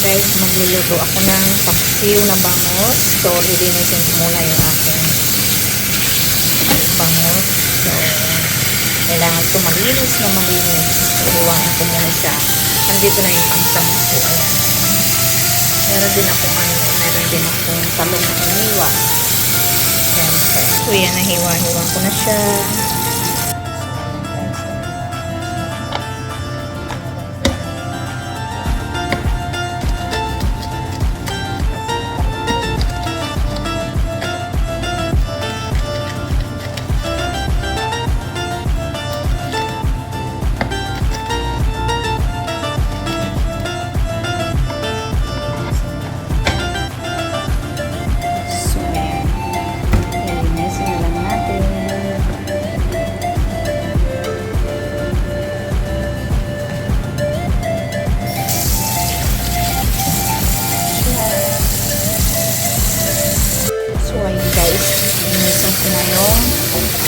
guys, magluluto ako ng paksiw na bangus. So, lilinisin ko muna yung aking bangus. So, kailangan ito malinis na malinis. So, iwanan ko muna siya. Andito na yung pangsama ko. Ayan. Meron din akong talong na hiniwa. Siyempre. So, yan, nahiwa-hiwa ko na siya.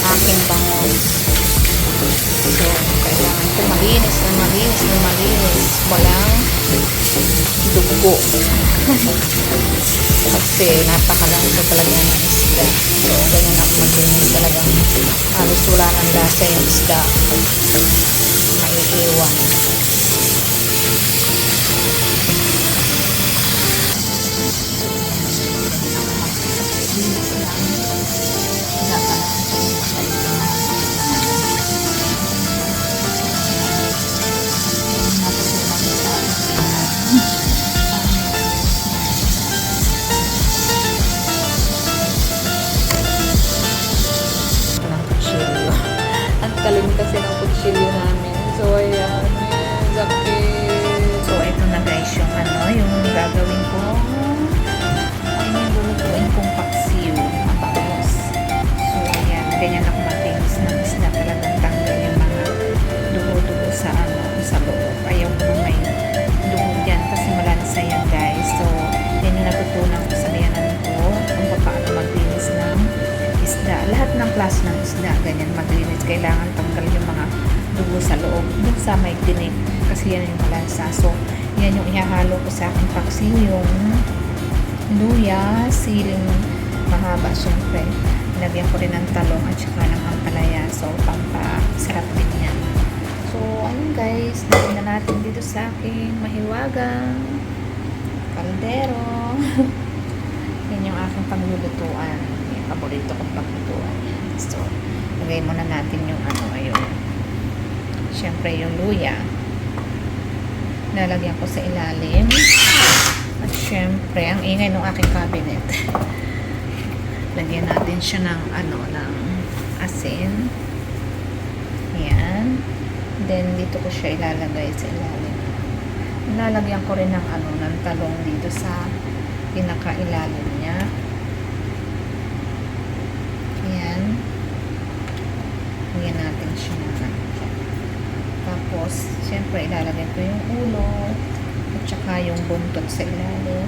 Aking bangus. So, kailangan ito malinis na malinis na malinis. Walang dugo. Kasi napakalasa talaga ng isda. So, ganyan ako maglinis talaga. Halos wala ng lasa yung isda. Maiiwan. Talim kasi ng kutsilyo namin. So, ayan. Sakit. So, ito na guys yung yung gagawin ko. Ay, yung lulutuin kong paksiw. Mabangos. So, ayan. Ganyan ako matinis ng isda. Talagang tanggal yung mga dugo-dugo sa sa loob. Ayaw ko na may dugo dyan kasi malansa yan guys. So, yan yung natutunan ko sa liyanan ko kung paano maglinis ng isda. Lahat ng klase ng isda, ganyan maglinis. Kailangan tanggal yung mga dugo sa loob. Dun sa may tinik. Kasi yan yung malansa. So, yan yung ihahalo ko sa aking paksiw. Yung luya, siling mahaba, syempre. Lagyan ko rin ng talong at saka ng ampalaya. So, pampasarap din yan. So, ayun guys. Lagyan na natin dito sa aking mahiwagang kaldero. Yan yung aking paglulutuan. Paborito kong paglutuan. So, lagay muna natin yung ayun. Siyempre, yung luya. Nalagyan ko sa ilalim. At siyempre, ang ingay ng aking cabinet. Lagyan natin siya ng ng asin. Yan. Then, dito ko siya ilalagay sa ilalim. Lalagyan ko rin ng ng talong dito sa pinaka-ilalim niya. Lagyan natin siya na. Tapos, siyempre, ilalagay ko yung ulo at saka yung buntot sa ilalim.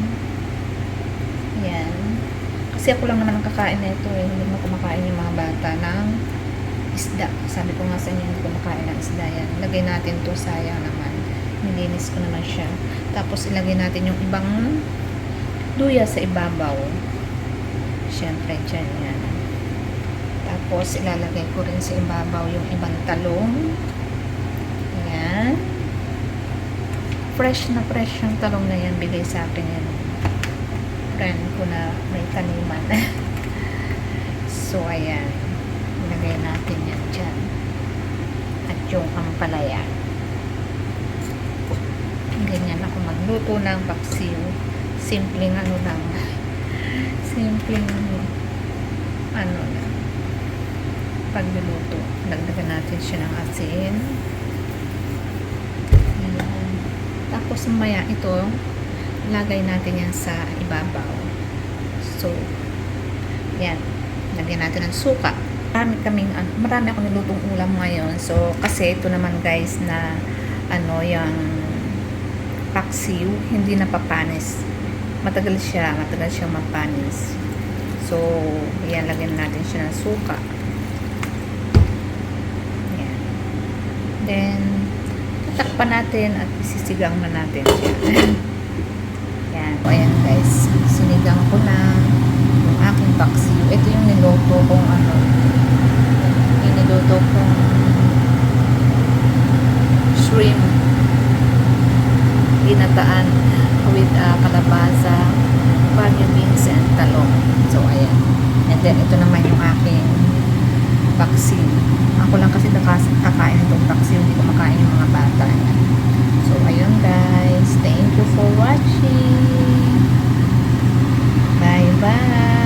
Yan. Kasi ako lang naman ang kakain na ito eh. Hindi mo kumakain yung mga bata ng isda. Sabi ko nga sa inyo, hindi kumakain ng isda yan. Lagay natin to, sayang naman. Nilinis ko naman siya. Tapos, ilagay natin yung ibang luya sa ibabaw. Siyempre, dyan yan. Tapos, ilalagay ko rin sa ibabaw yung ibang talong. Ayan. Fresh na fresh yung talong na yan. Bigay sa akin yan. Friend ko na may taniman. So, ayan. Ilagay natin yan dyan. At yung ampalaya. Ganyan ako magluto ng paksiw. Simpleng lang. Simpleng lang. Pagluluto. Dagdagan natin siya ng asin. Ayan. Tapos maya ito, lagay natin yan sa ibabaw. So, yan. Lagyan natin ng suka. Marami akong nilutong ulam ngayon. So, kasi ito naman guys na yung paksiw, hindi napapanis. Matagal siya mapanis. So, yan, lagyan natin siya ng suka. Then, tatakpan natin at isisigang na natin siya. Ayan guys, sinigang ko na yung aking paksiw. Ito yung niluto kong shrimp ginataan with kalabasa, baguio beans, and talong. So ayan. And then ito naman yung aking paksiw. Ako lang kasi kakain itong paksiw, hindi ko makain yung mga bata. So ayun guys, thank you for watching. Bye bye.